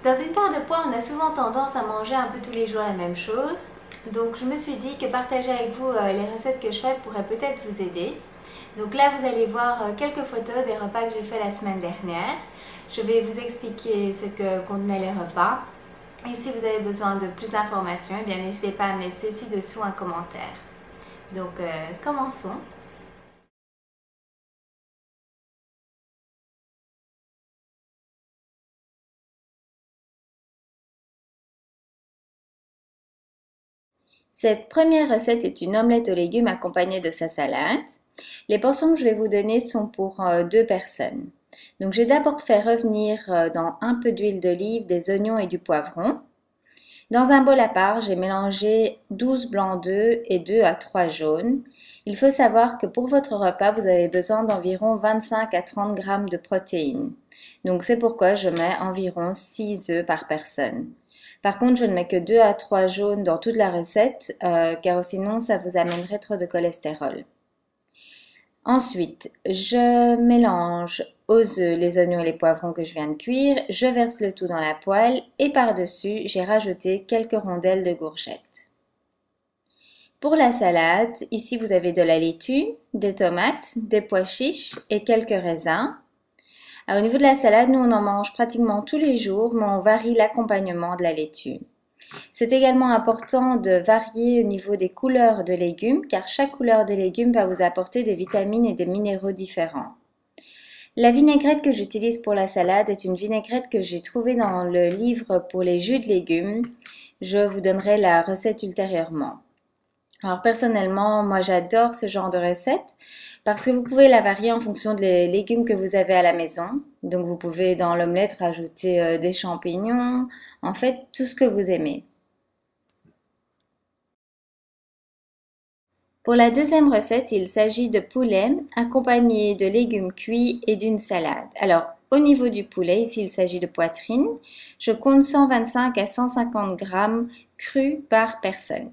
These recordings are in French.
Dans une perte de poids, on a souvent tendance à manger un peu tous les jours la même chose. Donc je me suis dit que partager avec vous les recettes que je fais pourrait peut-être vous aider. Donc là, vous allez voir quelques photos des repas que j'ai fait la semaine dernière. Je vais vous expliquer ce que contenaient les repas. Et si vous avez besoin de plus d'informations, eh bien n'hésitez pas à me laisser ci-dessous un commentaire. Donc commençons. Cette première recette est une omelette aux légumes accompagnée de sa salade. Les portions que je vais vous donner sont pour 2 personnes. Donc j'ai d'abord fait revenir dans un peu d'huile d'olive, des oignons et du poivron. Dans un bol à part, j'ai mélangé 12 blancs d'œufs et 2 à 3 jaunes. Il faut savoir que pour votre repas, vous avez besoin d'environ 25 à 30 grammes de protéines. Donc c'est pourquoi je mets environ 6 œufs par personne. Par contre, je ne mets que 2 à 3 jaunes dans toute la recette, car sinon ça vous amènerait trop de cholestérol. Ensuite, je mélange aux œufs les oignons et les poivrons que je viens de cuire, je verse le tout dans la poêle et par-dessus, j'ai rajouté quelques rondelles de courgettes. Pour la salade, ici vous avez de la laitue, des tomates, des pois chiches et quelques raisins. Au niveau de la salade, nous on en mange pratiquement tous les jours, mais on varie l'accompagnement de la laitue. C'est également important de varier au niveau des couleurs de légumes, car chaque couleur de légumes va vous apporter des vitamines et des minéraux différents. La vinaigrette que j'utilise pour la salade est une vinaigrette que j'ai trouvée dans le livre pour les jus de légumes. Je vous donnerai la recette ultérieurement. Alors personnellement, moi j'adore ce genre de recette parce que vous pouvez la varier en fonction des légumes que vous avez à la maison. Donc vous pouvez dans l'omelette rajouter des champignons, en fait tout ce que vous aimez. Pour la deuxième recette, il s'agit de poulet accompagné de légumes cuits et d'une salade. Alors, au niveau du poulet, ici il s'agit de poitrine. Je compte 125 à 150 grammes crus par personne.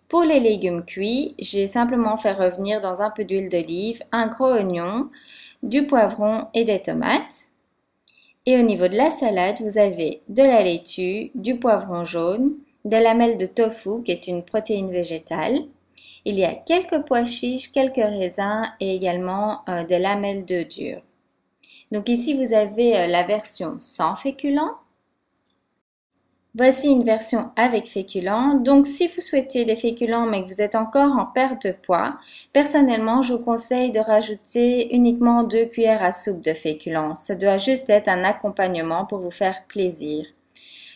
Pour les légumes cuits, j'ai simplement fait revenir dans un peu d'huile d'olive un gros oignon, du poivron et des tomates. Et au niveau de la salade, vous avez de la laitue, du poivron jaune, des lamelles de tofu qui est une protéine végétale. Il y a quelques pois chiches, quelques raisins et également des lamelles d'œufs durs. Donc ici, vous avez la version sans féculents. Voici une version avec féculents. Donc si vous souhaitez des féculents mais que vous êtes encore en perte de poids, personnellement, je vous conseille de rajouter uniquement 2 cuillères à soupe de féculents. Ça doit juste être un accompagnement pour vous faire plaisir.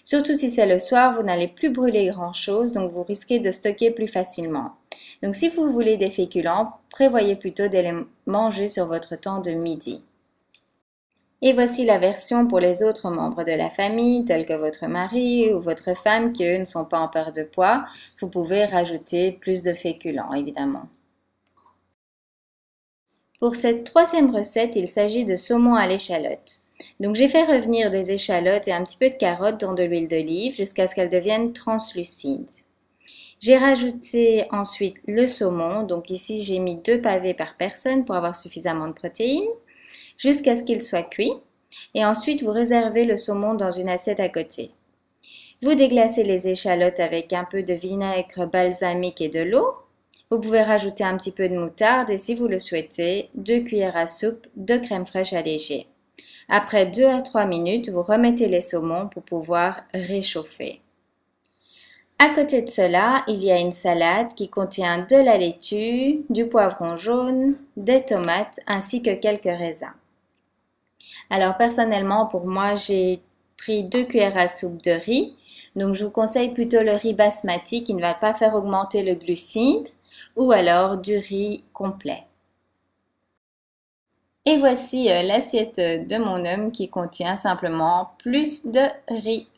Surtout si c'est le soir, vous n'allez plus brûler grand-chose, donc vous risquez de stocker plus facilement. Donc si vous voulez des féculents, prévoyez plutôt de les manger sur votre temps de midi. Et voici la version pour les autres membres de la famille, tels que votre mari ou votre femme qui eux ne sont pas en perte de poids. Vous pouvez rajouter plus de féculents, évidemment. Pour cette troisième recette, il s'agit de saumon à l'échalote. Donc j'ai fait revenir des échalotes et un petit peu de carottes dans de l'huile d'olive jusqu'à ce qu'elles deviennent translucides. J'ai rajouté ensuite le saumon, donc ici j'ai mis 2 pavés par personne pour avoir suffisamment de protéines, jusqu'à ce qu'il soit cuit. Et ensuite vous réservez le saumon dans une assiette à côté. Vous déglacez les échalotes avec un peu de vinaigre balsamique et de l'eau. Vous pouvez rajouter un petit peu de moutarde et si vous le souhaitez, 2 cuillères à soupe de crème fraîche allégée. Après 2 à 3 minutes, vous remettez les saumons pour pouvoir réchauffer. À côté de cela, il y a une salade qui contient de la laitue, du poivron jaune, des tomates ainsi que quelques raisins. Alors personnellement, pour moi, j'ai pris 2 cuillères à soupe de riz. Donc je vous conseille plutôt le riz basmati qui ne va pas faire augmenter le glucide ou alors du riz complet. Et voici l'assiette de mon homme qui contient simplement plus de riz.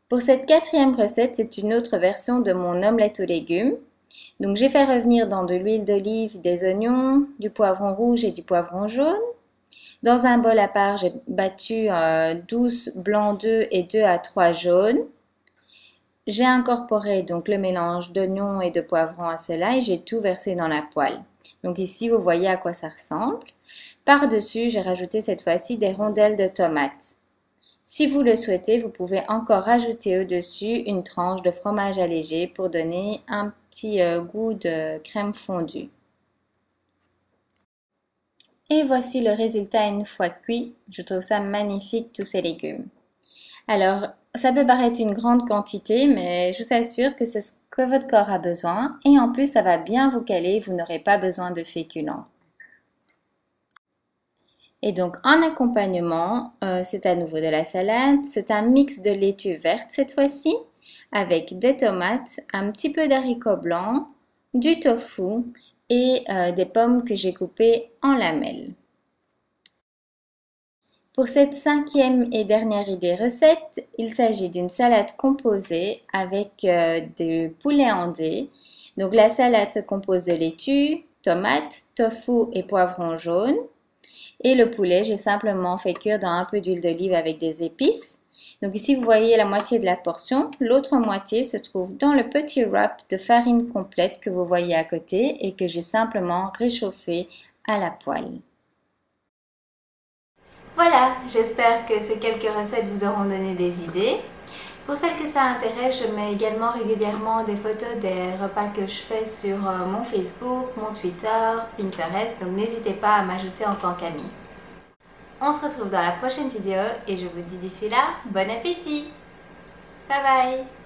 Pour cette quatrième recette, c'est une autre version de mon omelette aux légumes. Donc j'ai fait revenir dans de l'huile d'olive des oignons, du poivron rouge et du poivron jaune. Dans un bol à part, j'ai battu 12 blancs d'œufs et 2 à 3 jaunes. J'ai incorporé donc le mélange d'oignons et de poivrons à cela et j'ai tout versé dans la poêle. Donc ici, vous voyez à quoi ça ressemble. Par-dessus, j'ai rajouté cette fois-ci des rondelles de tomates. Si vous le souhaitez, vous pouvez encore ajouter au-dessus une tranche de fromage allégé pour donner un petit goût de crème fondue. Et voici le résultat une fois cuit. Je trouve ça magnifique, tous ces légumes. Alors, ça peut paraître une grande quantité, mais je vous assure que c'est ce que votre corps a besoin. Et en plus, ça va bien vous caler, vous n'aurez pas besoin de féculents. Et donc, en accompagnement, c'est à nouveau de la salade. C'est un mix de laitue verte cette fois-ci, avec des tomates, un petit peu d'haricots blancs, du tofu et des pommes que j'ai coupées en lamelles. Pour cette cinquième et dernière idée recette, il s'agit d'une salade composée avec du poulet andé. Donc la salade se compose de laitue, tomates, tofu et poivrons jaunes. Et le poulet, j'ai simplement fait cuire dans un peu d'huile d'olive avec des épices. Donc ici, vous voyez la moitié de la portion. L'autre moitié se trouve dans le petit wrap de farine complète que vous voyez à côté et que j'ai simplement réchauffé à la poêle. Voilà, j'espère que ces quelques recettes vous auront donné des idées. Pour celles que ça intéresse, je mets également régulièrement des photos des repas que je fais sur mon Facebook, mon Twitter, Pinterest, donc n'hésitez pas à m'ajouter en tant qu'ami. On se retrouve dans la prochaine vidéo et je vous dis d'ici là, bon appétit! Bye bye!